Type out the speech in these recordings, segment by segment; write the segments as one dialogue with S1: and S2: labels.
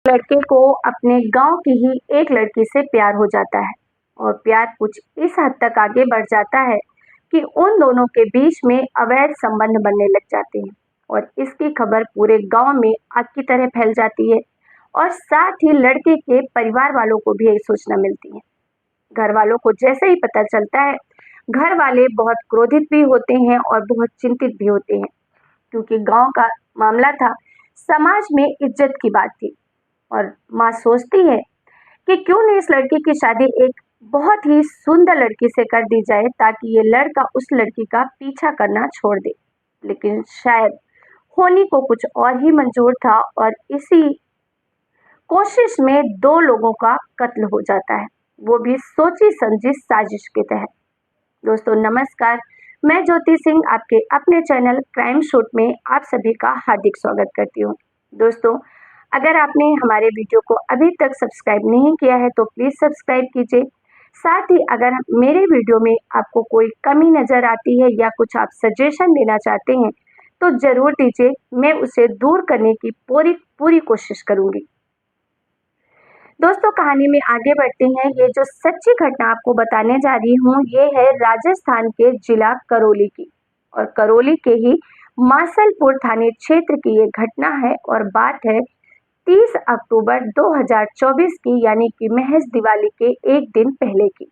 S1: लड़के को अपने गांव की ही एक लड़की से प्यार हो जाता है और प्यार कुछ इस हद तक आगे बढ़ जाता है कि उन दोनों के बीच में अवैध संबंध बनने लग जाते हैं और इसकी खबर पूरे गांव में आग की तरह फैल जाती है और साथ ही लड़के के परिवार वालों को भी यही सूचना मिलती है। घर वालों को जैसे ही पता चलता है, घर वाले बहुत क्रोधित भी होते हैं और बहुत चिंतित भी होते हैं, क्योंकि गांव का मामला था, समाज में इज्जत की बात थी। और माँ सोचती है कि क्यों नहीं इस लड़की की शादी एक बहुत ही सुंदर लड़की से कर दी जाए ताकि ये लड़का उस लड़की का पीछा करना छोड़ दे। लेकिन शायद होनी को कुछ और ही मंजूर था और इसी कोशिश में दो लोगों का कत्ल हो जाता है, वो भी सोची समझी साजिश के तहत। दोस्तों नमस्कार, मैं ज्योति सिंह आपके अपने चैनल क्राइम शूट में आप सभी का हार्दिक स्वागत करती हूँ। दोस्तों, अगर आपने हमारे वीडियो को अभी तक सब्सक्राइब नहीं किया है तो प्लीज़ सब्सक्राइब कीजिए। साथ ही अगर मेरे वीडियो में आपको कोई कमी नज़र आती है या कुछ आप सजेशन देना चाहते हैं तो ज़रूर दीजिए, मैं उसे दूर करने की पूरी कोशिश करूँगी। दोस्तों, कहानी में आगे बढ़ते हैं। ये जो सच्ची घटना आपको बताने जा रही हूँ ये है राजस्थान के जिला करौली की, और करौली के ही मासलपुर थाने क्षेत्र की ये घटना है और बात है 30 अक्टूबर 2024 की, यानी कि महज दिवाली के एक दिन पहले की।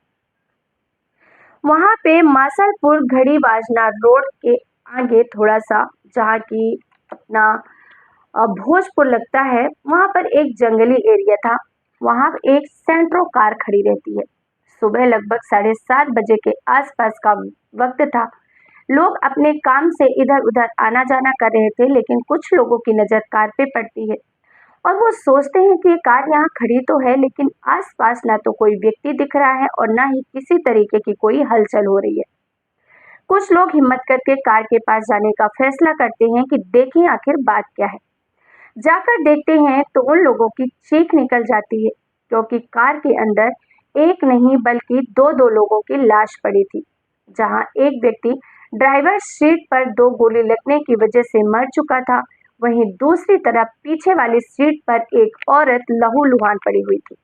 S1: वहां पे मासलपुर घड़ी बाजना रोड के आगे थोड़ा सा, जहाँ की अपना भोजपुर लगता है, वहां पर एक जंगली एरिया था। वहां एक सेंट्रो कार खड़ी रहती है। सुबह लगभग 7:30 बजे के आसपास का वक्त था। लोग अपने काम से इधर उधर आना जाना कर रहे थे, लेकिन कुछ लोगों की नजर कार पे पड़ती है और वो सोचते हैं कि ये कार यहाँ खड़ी तो है, लेकिन आसपास ना तो कोई व्यक्ति दिख रहा है और ना ही किसी तरीके की कोई हलचल हो रही है। कुछ लोग हिम्मत करके कार के पास जाने का फैसला करते हैं कि देखें आखिर बात क्या है। जाकर देखते हैं तो उन लोगों की चीख निकल जाती है, क्योंकि कार के अंदर एक नहीं बल्कि दो दो लोगों की लाश पड़ी थी। जहां एक व्यक्ति ड्राइवर सीट पर 2 गोली लगने की वजह से मर चुका था, वहीं दूसरी तरफ पीछे वाली सीट पर एक औरत लहूलुहान पड़ी हुई थी।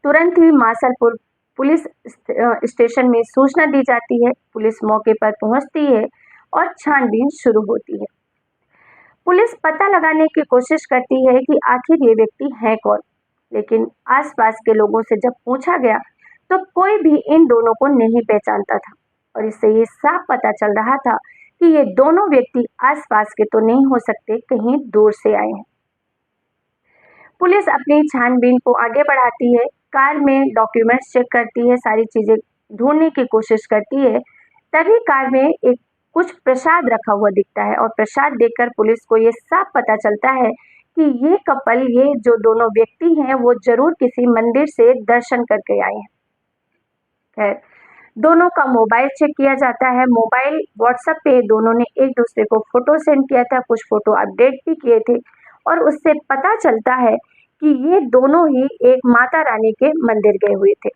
S1: तुरंत ही मासलपुर पुलिस स्टेशन में सूचना दी जाती है। पुलिस मौके पर पहुंचती है और छानबीन शुरू होती है। पुलिस पता लगाने की कोशिश करती है कि आखिर ये व्यक्ति है कौन, लेकिन आसपास के लोगों से जब पूछा गया तो कोई भी इन दोनों को नहीं पहचानता था और इससे ये साफ पता चल रहा था कि ये दोनों व्यक्ति आसपास के तो नहीं हो सकते, कहीं दूर से आए हैं। पुलिस अपनी छानबीन को आगे बढ़ाती है, कार में डॉक्यूमेंट्स चेक करती है, सारी चीजें ढूंढने की कोशिश करती है। तभी कार में एक कुछ प्रसाद रखा हुआ दिखता है और प्रसाद देखकर पुलिस को ये साफ पता चलता है कि ये कपल, ये जो दोनों व्यक्ति हैं, वो जरूर किसी मंदिर से दर्शन करके आए हैं। खैर, दोनों का मोबाइल चेक किया जाता है। मोबाइल व्हाट्सएप पे दोनों ने एक दूसरे को फोटो सेंड किया था, कुछ फोटो अपडेट भी किए थे और उससे पता चलता है कि ये दोनों ही एक माता रानी के मंदिर गए हुए थे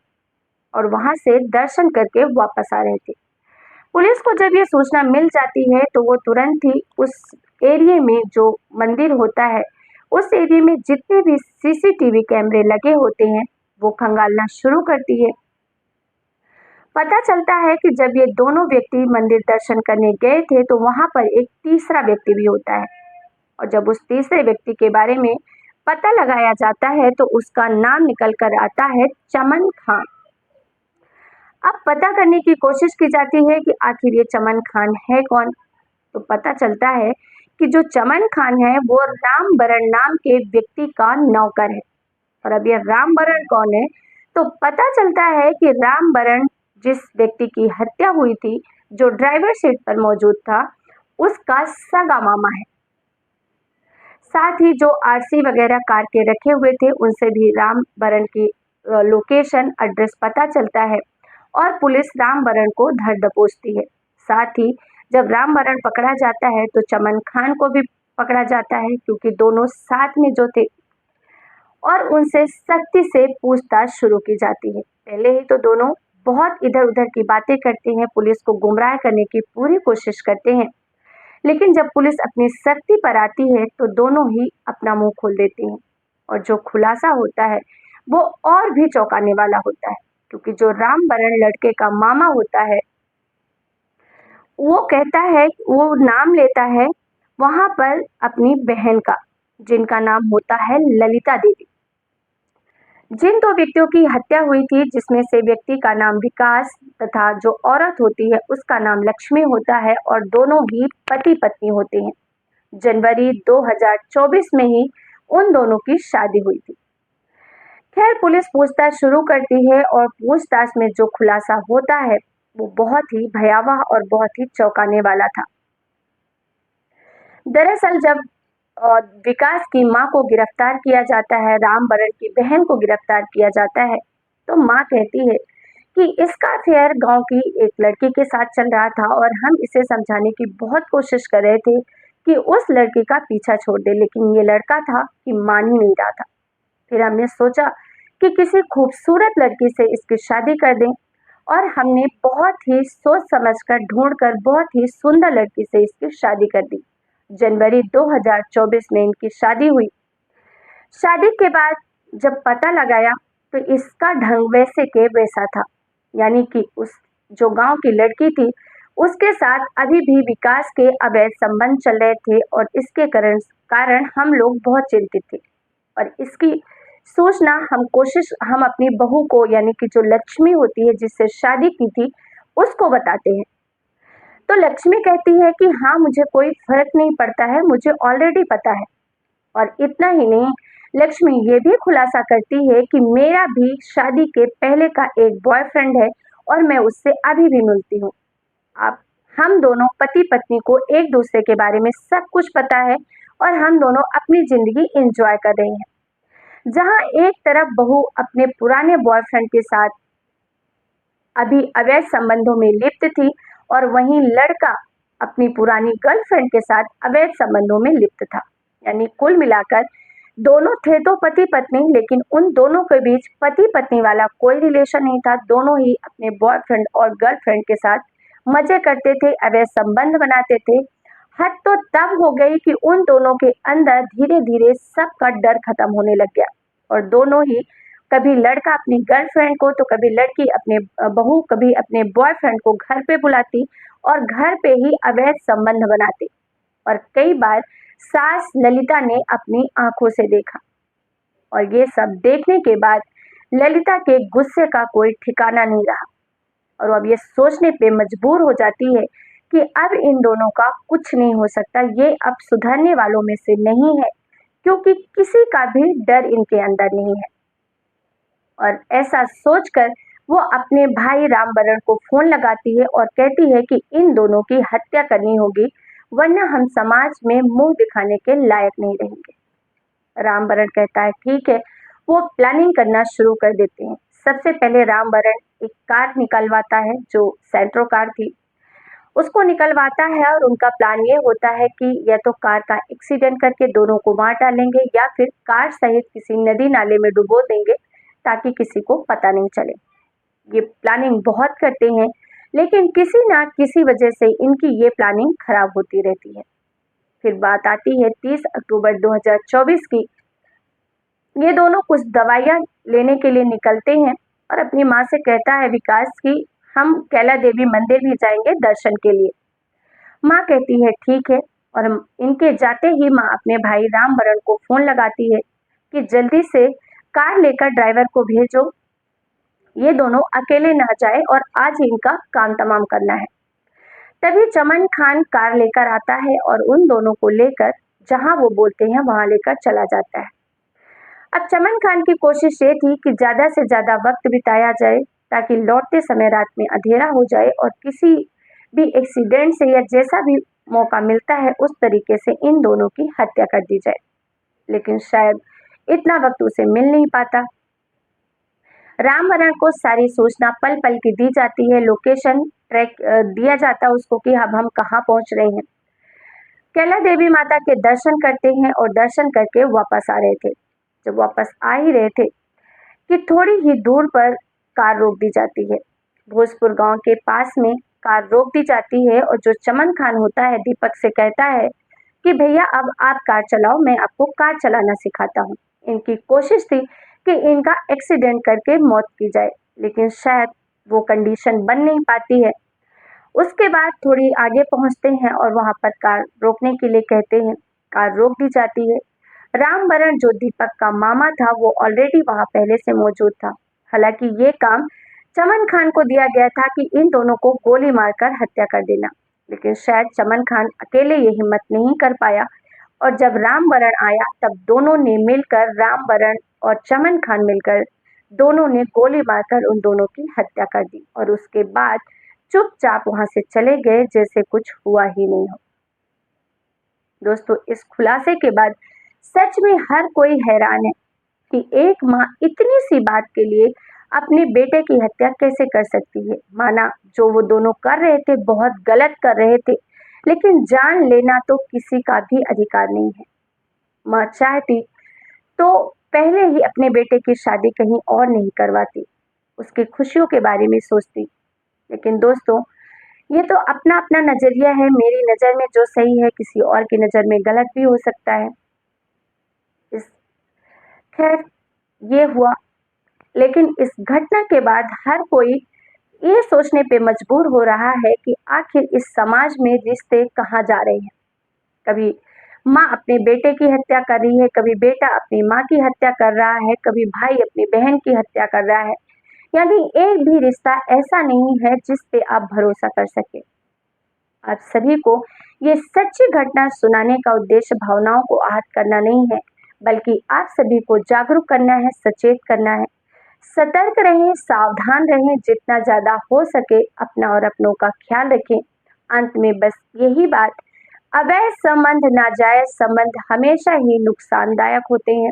S1: और वहां से दर्शन करके वापस आ रहे थे। पुलिस को जब ये सूचना मिल जाती है तो वो तुरंत ही उस एरिया में, जो मंदिर होता है, उस एरिया में जितने भी सीसीटीवी कैमरे लगे होते हैं वो खंगालना शुरू करती है। पता चलता है कि जब ये दोनों व्यक्ति मंदिर दर्शन करने गए थे तो वहां पर एक तीसरा व्यक्ति भी होता है और जब उस तीसरे व्यक्ति के बारे में पता लगाया जाता है तो उसका नाम निकल कर आता है चमन खान। अब पता करने की कोशिश की जाती है कि आखिर ये चमन खान है कौन। तो पता चलता है कि जो चमन खान है वो राम बरन नाम के व्यक्ति का नौकर है। और अब ये राम बरन कौन है, तो पता चलता है कि राम बरन जिस व्यक्ति की हत्या हुई थी, जो ड्राइवर सीट पर मौजूद था, उसका सगा मामा है। साथ ही जो आरसी वगैरह कार के रखे हुए थे उनसे भी राम बरन की लोकेशन, एड्रेस पता चलता है और पुलिस राम बरन को धर दबोचती है। साथ ही जब राम बरन पकड़ा जाता है तो चमन खान को भी पकड़ा जाता है, क्योंकि दोनों साथ में जो थे, और उनसे सख्ती से पूछताछ शुरू की जाती है। पहले ही तो दोनों बहुत इधर उधर की बातें करते हैं, पुलिस को गुमराह करने की पूरी कोशिश करते हैं, लेकिन जब पुलिस अपनी सख्ती पर आती है तो दोनों ही अपना मुंह खोल देते हैं। और जो खुलासा होता है वो और भी चौंकाने वाला होता है, क्योंकि जो रामबरण लड़के का मामा होता है वो कहता है, वो नाम लेता है वहां पर अपनी बहन का, जिनका नाम होता है ललिता देवी। जिन दो व्यक्तियों की हत्या हुई थी, जिसमें से व्यक्ति का नाम विकास तथा जो औरत होती है उसका नाम लक्ष्मी होता है, और दोनों ही पति पत्नी होते हैं। जनवरी 2024 में ही उन दोनों की शादी हुई थी। खैर, पुलिस पूछताछ शुरू करती है और पूछताछ में जो खुलासा होता है वो बहुत ही भयावह और बहुत ही चौंकाने वाला था। दरअसल जब विकास की मां को गिरफ्तार किया जाता है, रामबरण की बहन को गिरफ्तार किया जाता है, तो मां कहती है कि इसका अफेयर गांव की एक लड़की के साथ चल रहा था और हम इसे समझाने की बहुत कोशिश कर रहे थे कि उस लड़की का पीछा छोड़ दे, लेकिन ये लड़का था कि मान ही नहीं रहा था। फिर हमने सोचा कि किसी खूबसूरत लड़की से इसकी शादी कर दें, और हमने बहुत ही सोच समझकर ढूंढकर बहुत ही सुंदर लड़की से इसकी शादी कर दी। जनवरी 2024 में इनकी शादी हुई। शादी के बाद जब पता लगाया तो इसका ढंग वैसे के वैसा था, यानी कि उस जो गांव की लड़की थी उसके साथ अभी भी विकास के अवैध संबंध चल रहे थे, और इसके कारण हम लोग बहुत चिंतित थे। और इसकी सूचना हम अपनी बहू को, यानी कि जो लक्ष्मी होती है जिससे शादी की थी, उसको बताते हैं। तो लक्ष्मी कहती है कि हाँ, मुझे कोई फर्क नहीं पड़ता है, मुझे ऑलरेडी पता है। और इतना ही नहीं, लक्ष्मी ये भी खुलासा करती है कि मेरा भी शादी के पहले का एक बॉयफ्रेंड है और मैं उससे अभी भी मिलती हूँ। अब हम दोनों पति पत्नी को एक दूसरे के बारे में सब कुछ पता है और हम दोनों अपनी जिंदगी एंजॉय कर रहे हैं। जहाँ एक तरफ बहू अपने पुराने बॉयफ्रेंड के साथ अभी अवैध संबंधों में लिप्त थी, और वहीं लड़का अपनी पुरानी गर्लफ्रेंड के साथ अवैध संबंधों में लिप्त था। यानी कुल मिलाकर दोनों थे तो पति पत्नी, लेकिन उन दोनों के बीच पति पत्नी वाला कोई रिलेशन नहीं था। दोनों ही अपने बॉयफ्रेंड और गर्लफ्रेंड के साथ मजे करते थे, अवैध संबंध बनाते थे। हद तो तब हो गई कि उन दोनों के अंदर धीरे धीरे सबका डर खत्म होने लग गया, और दोनों ही, कभी लड़का अपनी गर्लफ्रेंड को तो कभी लड़की अपने बहू, कभी अपने बॉयफ्रेंड को घर पे बुलाती और घर पे ही अवैध संबंध बनाती। और कई बार सास ललिता ने अपनी आंखों से देखा, और ये सब देखने के बाद ललिता के गुस्से का कोई ठिकाना नहीं रहा, और अब ये सोचने पे मजबूर हो जाती है कि अब इन दोनों का कुछ नहीं हो सकता, ये अब सुधरने वालों में से नहीं है, क्योंकि किसी का भी डर इनके अंदर नहीं है। और ऐसा सोचकर वो अपने भाई रामबरण को फोन लगाती है और कहती है कि इन दोनों की हत्या करनी होगी, वरना हम समाज में मुंह दिखाने के लायक नहीं रहेंगे। रामबरण कहता है ठीक है। वो प्लानिंग करना शुरू कर देते हैं। सबसे पहले रामबरण एक कार निकलवाता है, जो सेंट्रो कार थी, उसको निकलवाता है, और उनका प्लान ये होता है कि या तो कार का एक्सीडेंट करके दोनों को मार डालेंगे, या फिर कार सहित किसी नदी नाले में डुबो देंगे ताकि किसी को पता नहीं चले। ये प्लानिंग बहुत करते हैं, लेकिन किसी ना किसी वजह से इनकी ये प्लानिंग खराब होती रहती है। फिर बात आती है 30 अक्टूबर 2024 की। ये दोनों कुछ दवाइयाँ लेने के लिए निकलते हैं, और अपनी माँ से कहता है विकास कि हम कैला देवी मंदिर भी जाएंगे दर्शन के लिए। माँ कहती है ठीक है, और इनके जाते ही माँ अपने भाई रामबरण को फोन लगाती है कि जल्दी से कार लेकर ड्राइवर को भेजो, ये दोनों अकेले ना जाए और आज ही इनका काम तमाम करना है। तभी चमन खान कार लेकर आता है और उन दोनों को लेकर जहां वो बोलते हैं वहां लेकर चला जाता है। अब चमन खान की कोशिश ये थी कि ज्यादा से ज्यादा वक्त बिताया जाए, ताकि लौटते समय रात में अंधेरा हो जाए और किसी भी एक्सीडेंट से या जैसा भी मौका मिलता है उस तरीके से इन दोनों की हत्या कर दी जाए। लेकिन शायद इतना वक्त उसे मिल नहीं पाता। रामबरण को सारी सूचना पल पल की दी जाती है, लोकेशन ट्रैक दिया जाता है उसको कि अब हम कहाँ पहुंच रहे हैं। कैला देवी माता के दर्शन करते हैं और दर्शन करके वापस आ रहे थे। जब वापस आ ही रहे थे कि थोड़ी ही दूर पर कार रोक दी जाती है। भोजपुर गांव के पास में कार रोक दी जाती है, और जो चमन खान होता है दीपक से कहता है कि भैया अब आप कार चलाओ, मैं आपको कार चलाना सिखाता हूँ। इनकी कोशिश थी कि इनका एक्सीडेंट करके मौत की जाए, लेकिन शायद वो कंडीशन बन नहीं पाती है। उसके बाद थोड़ी आगे पहुंचते हैं और वहां पर कार रोकने के लिए कहते हैं। कार रोक दी जाती है। रामबरण जो दीपक का मामा था वो ऑलरेडी वहां पहले से मौजूद था। हालांकि ये काम चमन खान को दिया गया था कि इन दोनों को गोली मारकर हत्या कर देना, लेकिन शायद चमन खान अकेले ये हिम्मत नहीं कर पाया और जब रामबरण आया तब दोनों ने मिलकर, रामबरण और चमन खान मिलकर दोनों ने गोली मारकर उन दोनों की हत्या कर दी और उसके बाद चुपचाप वहां से चले गए जैसे कुछ हुआ ही नहीं हो। दोस्तों, इस खुलासे के बाद सच में हर कोई हैरान है कि एक माँ इतनी सी बात के लिए अपने बेटे की हत्या कैसे कर सकती है। माना जो वो दोनों कर रहे थे बहुत गलत कर रहे थे, लेकिन जान लेना तो किसी का भी अधिकार नहीं है। माँ चाहती तो पहले ही अपने बेटे की शादी कहीं और नहीं करवाती, उसकी खुशियों के बारे में सोचती। लेकिन दोस्तों, ये तो अपना अपना नजरिया है। मेरी नज़र में जो सही है किसी और की नज़र में गलत भी हो सकता है। इस खैर, ये हुआ, लेकिन इस घटना के बाद हर कोई ये सोचने पे मजबूर हो रहा है कि आखिर इस समाज में रिश्ते कहाँ जा रहे हैं। कभी माँ अपने बेटे की हत्या कर रही है, कभी बेटा अपनी माँ की हत्या कर रहा है, कभी भाई अपनी बहन की हत्या कर रहा है। यानी एक भी रिश्ता ऐसा नहीं है जिस पे आप भरोसा कर सके। आप सभी को ये सच्ची घटना सुनाने का उद्देश्य भावनाओं को आहत करना नहीं है, बल्कि आप सभी को जागरूक करना है, सचेत करना है। सतर्क रहें, सावधान रहें, जितना ज़्यादा हो सके अपना और अपनों का ख्याल रखें। अंत में बस यही बात, अवैध संबंध, नाजायज संबंध हमेशा ही नुकसानदायक होते हैं,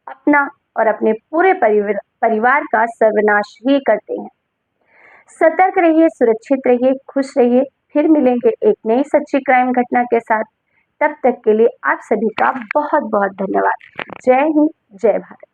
S1: अपना और अपने पूरे परिवार का सर्वनाश ही करते हैं। सतर्क रहिए, सुरक्षित रहिए, खुश रहिए। फिर मिलेंगे एक नई सच्ची क्राइम घटना के साथ। तब तक के लिए आप सभी का बहुत बहुत धन्यवाद। जय हिंद, जय भारत।